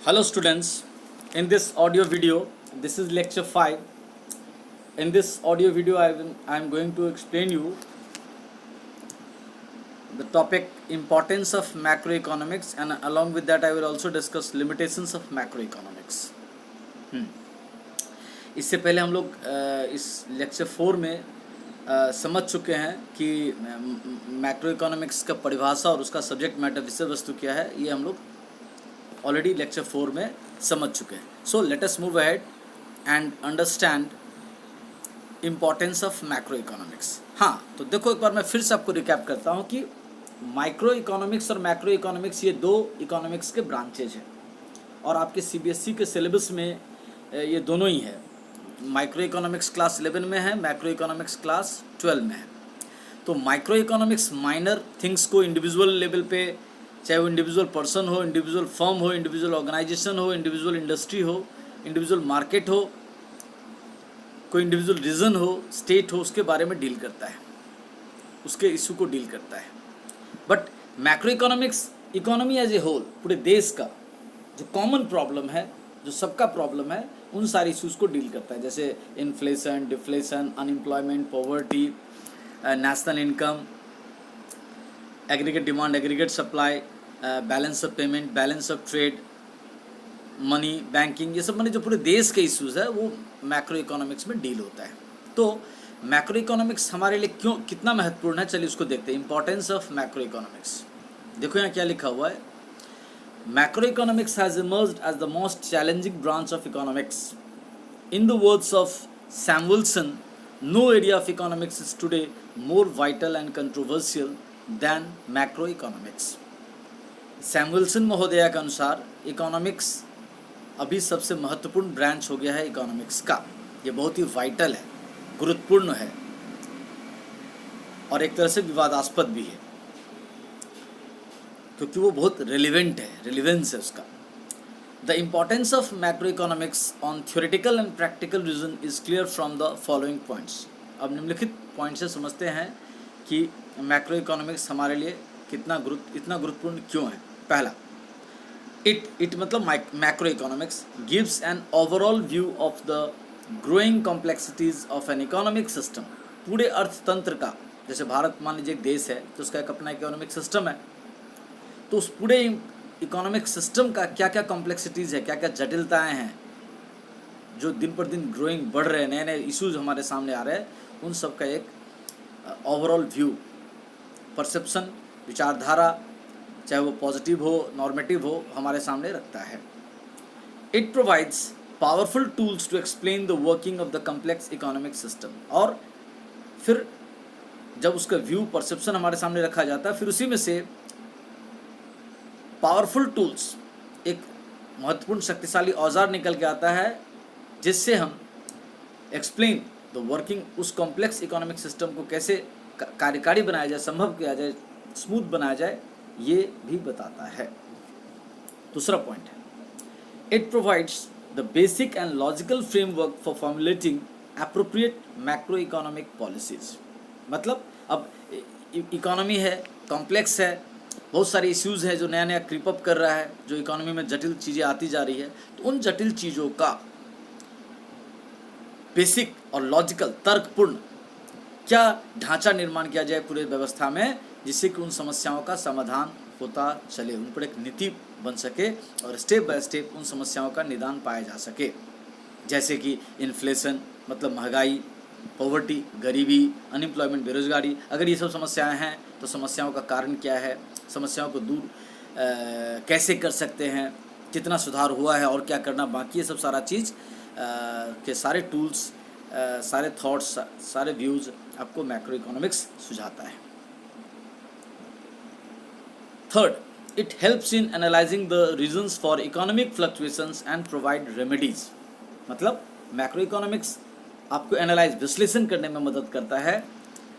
Hello students, in this audio video, this is lecture 5. In this audio video, I am going to explain you the topic importance of macroeconomics, and along with that I will also discuss limitations of macroeconomics. इससे पहले हम लोग इस lecture 4 में समझ चुके हैं कि मैक्रो इकोनॉमिक्स का परिभाषा और उसका सब्जेक्ट मैटर विषय वस्तु क्या है, ये हम लोग ऑलरेडी लेक्चर 4 में समझ चुके हैं. So let us move ahead and understand importance of macro economics. हाँ, तो देखो एक बार मैं फिर से आपको रिकैप करता हूँ कि माइक्रो इकोनॉमिक्स और मैक्रो इकोनॉमिक्स ये दो इकोनॉमिक्स के ब्रांचेज हैं और आपके सीबीएसई के सिलेबस में ये दोनों ही है. माइक्रो इकोनॉमिक्स क्लास 11 में है, मैक्रो इकोनॉमिक्स क्लास 12 में है. तो माइक्रो इकोनॉमिक्स माइनर थिंग्स को इंडिविजुअल लेवल पे, चाहे वो इंडिविजुअल पर्सन हो, इंडिविजुअल फर्म हो, इंडिविजुअल ऑर्गेनाइजेशन हो, इंडिविजुअल इंडस्ट्री हो, इंडिविजुअल मार्केट हो, कोई इंडिविजुअल रीजन हो, स्टेट हो, उसके बारे में डील करता है, उसके इशू को डील करता है. But macro economics economy as a whole, पूरे देश का जो कॉमन प्रॉब्लम है, जो सबका प्रॉब्लम है, उन सारे इश्यूज़ को डील करता है. जैसे inflation, deflation, unemployment, poverty, national income, aggregate demand, aggregate supply, balance of payment, balance of trade, money, banking, ये सब माने जो पूरे देश के इश्यूज़ है वो मैक्रो इकोनॉमिक्स में डील होता है. तो मैक्रो इकोनॉमिक्स हमारे लिए क्यों कितना महत्वपूर्ण है, चलिए उसको देखते हैं. Importance of macro economics. देखो यहाँ क्या लिखा हुआ है. Macroeconomics has emerged as the most challenging branch of economics. In the words of Samuelson, no area of economics is today more vital and controversial than macroeconomics. Samuelson महोदया के अनुसार economics अभी सबसे महत्वपूर्ण ब्रांच हो गया है इकोनॉमिक्स का. ये बहुत ही वाइटल है, गुरुत्वपूर्ण है और एक तरह से विवादास्पद भी है क्योंकि वो बहुत रेलिवेंट है, रेलिवेंस है उसका. The importance of macro economics on theoretical and practical reason is clear from the following points. अब निम्नलिखित पॉइंट से समझते हैं कि मैक्रो इकोनॉमिक्स हमारे लिए इतना गुरुत्वपूर्ण क्यों है. पहला, इट मतलब macro economics gives an overall view of the growing complexities of an economic system. पूरे अर्थतंत्र का, जैसे भारत मान लीजिए एक देश है तो उसका एक अपना इकोनॉमिक सिस्टम है, तो उस पूरे इकोनॉमिक सिस्टम का क्या क्या कॉम्प्लेक्सिटीज़ है, क्या क्या जटिलताएं हैं जो दिन पर दिन ग्रोइंग बढ़ रहे हैं, नए नए इश्यूज हमारे सामने आ रहे हैं, उन सब का एक ओवरऑल व्यू, परसेप्शन, विचारधारा, चाहे वो पॉजिटिव हो, नॉर्मेटिव हो, हमारे सामने रखता है. It provides powerful tools to explain the working of the complex economic system. और फिर जब उसका व्यू, परसेप्शन हमारे सामने रखा जाता है, फिर उसी में से पावरफुल टूल्स, एक महत्वपूर्ण शक्तिशाली औजार निकल के आता है जिससे हम एक्सप्लेन द वर्किंग, उस कॉम्प्लेक्स इकोनॉमिक सिस्टम को कैसे कार्यकारी बनाया जाए, संभव किया जाए, स्मूथ बनाया जाए, ये भी बताता है. दूसरा पॉइंट है, it provides the basic and logical framework for formulating appropriate macro economic policies. मतलब अब इकोनॉमी है, कॉम्प्लेक्स है, बहुत सारे इश्यूज़ हैं जो नया नया क्रीप अप कर रहा है, जो इकोनॉमी में जटिल चीज़ें आती जा रही है, तो उन जटिल चीज़ों का बेसिक और लॉजिकल, तर्कपूर्ण क्या ढांचा निर्माण किया जाए पूरे व्यवस्था में, जिससे कि उन समस्याओं का समाधान होता चले, उन पर एक नीति बन सके और स्टेप बाय स्टेप उन समस्याओं का निदान पाया जा सके. जैसे कि इन्फ्लेशन मतलब महंगाई, पॉवर्टी, गरीबी, अनएम्प्लॉयमेंट, बेरोजगारी. अगर ये सब समस्याएं हैं तो समस्याओं का कारण क्या है, समस्याओं को दूर कैसे कर सकते हैं, कितना सुधार हुआ है और क्या करना बाकी है, सब सारा चीज़ के सारे टूल्स, सारे थॉट्स, सारे व्यूज़ आपको मैक्रो इकोनॉमिक्स सुझाता है. Third, it helps in analysing the reasons for economic fluctuations and provide remedies. मतलब मैक्रो इकोनॉमिक्स आपको एनालाइज, विश्लेषण करने में मदद करता है.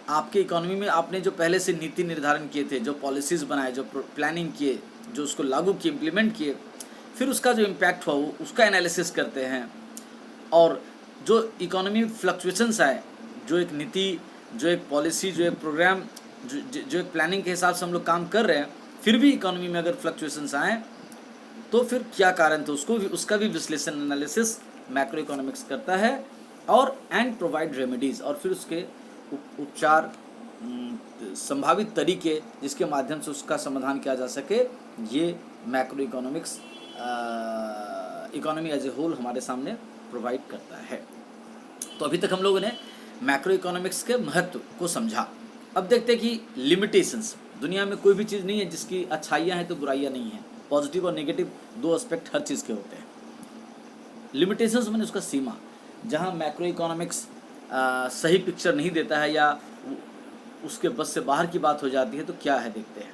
आपके इकोनॉमी में आपने जो पहले से नीति निर्धारण किए थे, जो पॉलिसीज़ बनाए, जो प्लानिंग किए, जो उसको लागू किए, इम्प्लीमेंट किए, फिर उसका जो इम्पैक्ट हुआ उसका एनालिसिस करते हैं. और जो इकोनॉमी फ्लक्चुएशंस आए, जो एक नीति, जो एक पॉलिसी, जो एक प्रोग्राम, जो एक प्लानिंग के हिसाब से हम लोग काम कर रहे हैं, फिर भी इकोनॉमी में अगर फ्लक्चुएशंस आएँ तो फिर क्या कारण थे, उसका भी विश्लेषण एनालिसिस मैक्रो इकोनॉमिक्स करता है, और एंड प्रोवाइड रेमेडीज, और फिर उसके उपचार, संभावित तरीके जिसके माध्यम से उसका समाधान किया जा सके, ये macro economics economy as a whole हमारे सामने प्रोवाइड करता है। तो अभी तक हम लोगों ने मैक्रो इकोनॉमिक्स के महत्व को समझा। अब देखते हैं कि लिमिटेशंस। दुनिया में कोई भी चीज़ नहीं है जिसकी अच्छाइयाँ हैं तो बुराइयाँ नहीं हैं। पॉजिटिव और नेगेटिव दो एस्पेक्ट हर चीज़ के होते हैं। लिमिटेशंस मैंने उसका सीमा, जहाँ मैक्रो इकोनॉमिक्स सही पिक्चर नहीं देता है या उसके बस से बाहर की बात हो जाती है, तो क्या है देखते हैं।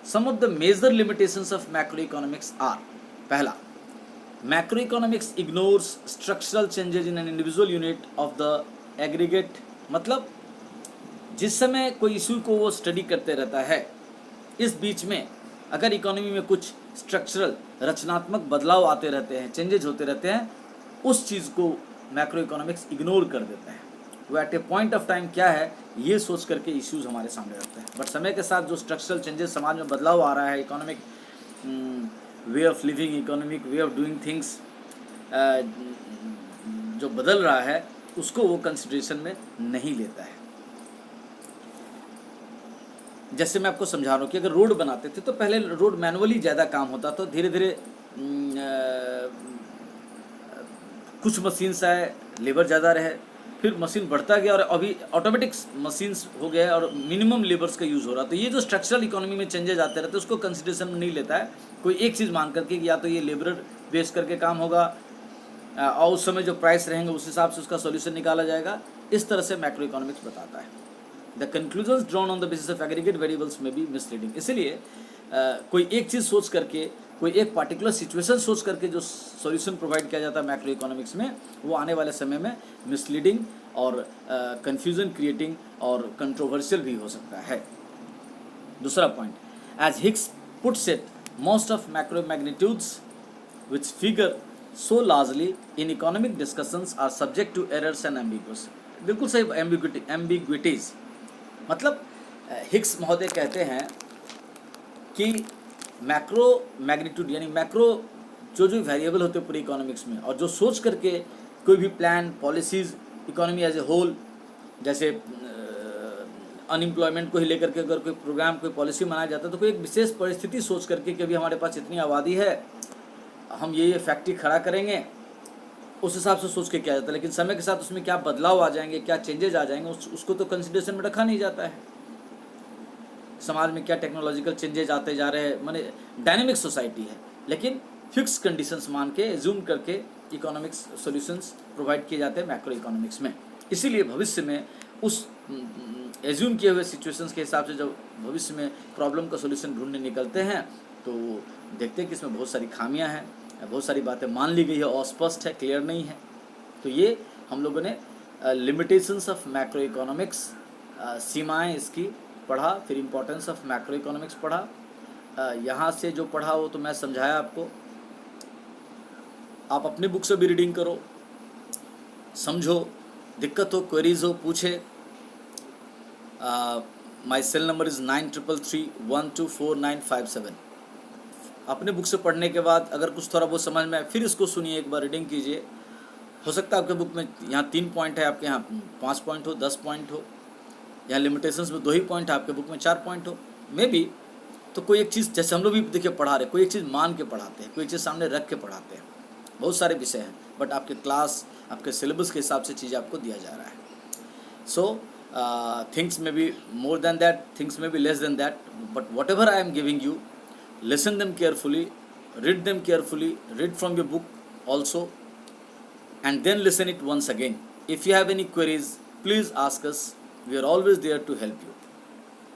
Some of the major limitations of macro economics are, पहला, macroeconomics ignores structural changes in an individual unit of the aggregate. मतलब जिस समय कोई इशू को वो स्टडी करते रहता है, इस बीच में अगर इकोनॉमी में कुछ स्ट्रक्चरल रचनात्मक बदलाव आते रहते हैं, चेंजेज होते रहते हैं, उस चीज़ को मैक्रो इकोनॉमिक्स इग्नोर कर देता है। वो at a point of time क्या है ये सोच करके इश्यूज हमारे सामने रखते हैं। बट समय के साथ जो स्ट्रक्चरल चेंजेस, समाज में बदलाव आ रहा है, economic way of living, economic way of doing things जो बदल रहा है, उसको वो कंसिडरेशन में नहीं लेता है। जैसे मैं आपको समझा रहा हूँ कि अगर रोड बनाते थे तो पहले रोड मैनुअली ज़्यादा काम होता, तो धीरे धीरे कुछ मशीन्स आए, लेबर ज़्यादा रहे, फिर मशीन बढ़ता गया और अभी ऑटोमेटिक मशीन्स हो गए और मिनिमम लेबर्स का यूज़ हो रहा। तो ये जो स्ट्रक्चरल इकोनॉमी में चेंजेस आते रहते हैं उसको कंसिडरेशन में नहीं लेता है कोई एक चीज़ मान करके कि या तो ये लेबर बेस करके काम होगा और उस समय जो प्राइस रहेंगे उस हिसाब से उसका सोल्यूशन निकाला जाएगा। इस तरह से मैक्रो इकोनॉमिक्स बताता है। The conclusions drawn on the basis of aggregate variables में भी मिसलीडिंग। इसलिए कोई एक चीज़ सोच करके, कोई एक पार्टिकुलर सिचुएशन सोच करके जो सॉल्यूशन प्रोवाइड किया जाता है मैक्रो इकोनॉमिक्स में, वो आने वाले समय में मिसलीडिंग और कंफ्यूजन क्रिएटिंग और कंट्रोवर्शियल भी हो सकता है। दूसरा point, as Hicks puts it, most of macro magnitudes which figure so largely in economic discussions are subject to errors and ambiguous. बिल्कुल सही, एम्बिग्विटीज। मतलब हिक्स महोदय कहते हैं कि मैक्रो मैग्नीट्यूड यानी मैक्रो जो वेरिएबल होते हैं पूरे इकोनॉमिक्स में, और जो सोच करके कोई भी plan, policies, economy as a whole, जैसे अनएम्प्लॉयमेंट को ही लेकर के अगर कोई प्रोग्राम, कोई पॉलिसी बनाया जाता है तो कोई एक विशेष परिस्थिति सोच करके कि अभी हमारे पास इतनी आबादी है, हम ये फैक्ट्री खड़ा करेंगे, उस हिसाब से सोच के किया जाता है। लेकिन समय के साथ उसमें क्या बदलाव आ जाएंगे, क्या चेंजेज आ जाएंगे, उसको तो कंसिडरेशन में रखा नहीं जाता है। समाज में क्या टेक्नोलॉजिकल चेंजेज आते जा रहे हैं, माने डायनेमिक सोसाइटी है, लेकिन फिक्स कंडीशंस मान के, एज्यूम करके इकोनॉमिक्स सॉल्यूशंस प्रोवाइड किए जाते हैं मैक्रो इकोनॉमिक्स में। इसीलिए भविष्य में उस एज्यूम किए हुए सिचुएशंस के हिसाब से जब भविष्य में प्रॉब्लम का सॉल्यूशन ढूंढने निकलते हैं तो देखते हैं कि इसमें बहुत सारी खामियां हैं, बहुत सारी बातें मान ली गई है, अस्पष्ट है, क्लियर नहीं है। तो ये हम लोगों ने लिमिटेशंस ऑफ मैक्रो इकोनॉमिक्स, सीमाएँ इसकी पढ़ा, फिर इम्पोर्टेंस ऑफ मैक्रो इकोनॉमिक्स पढ़ा। यहाँ से जो पढ़ा वो तो मैं समझाया आपको, आप अपने बुक से भी रीडिंग करो, समझो, दिक्कत हो, क्वेरीज हो, पूछे। माई सेल नंबर इज़ 9333124957। अपने बुक से पढ़ने के बाद अगर कुछ थोड़ा बहुत समझ में आए फिर इसको सुनिए, एक बार रीडिंग कीजिए। हो सकता है आपके बुक में यहाँ 3 पॉइंट है, आपके यहाँ 5 पॉइंट हो, 10 पॉइंट हो, यहाँ लिमिटेशंस में 2 ही पॉइंट है, आपके बुक में 4 पॉइंट हो, मे बी। तो कोई एक चीज़, जैसे हम लोग भी देखिए पढ़ा रहे, कोई एक चीज़ मान के पढ़ाते हैं, कोई चीज़ सामने रख के पढ़ाते हैं। बहुत सारे विषय हैं, बट आपके क्लास, आपके सिलेबस के हिसाब से चीज़ें आपको दिया जा रहा है। So things may be more than that, things may be less than that, but whatever I am giving you, listen them carefully, read them carefully, read from your book also, and then listen it once again. If you have any queries, please ask us. We are always there to help you.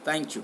Thank you.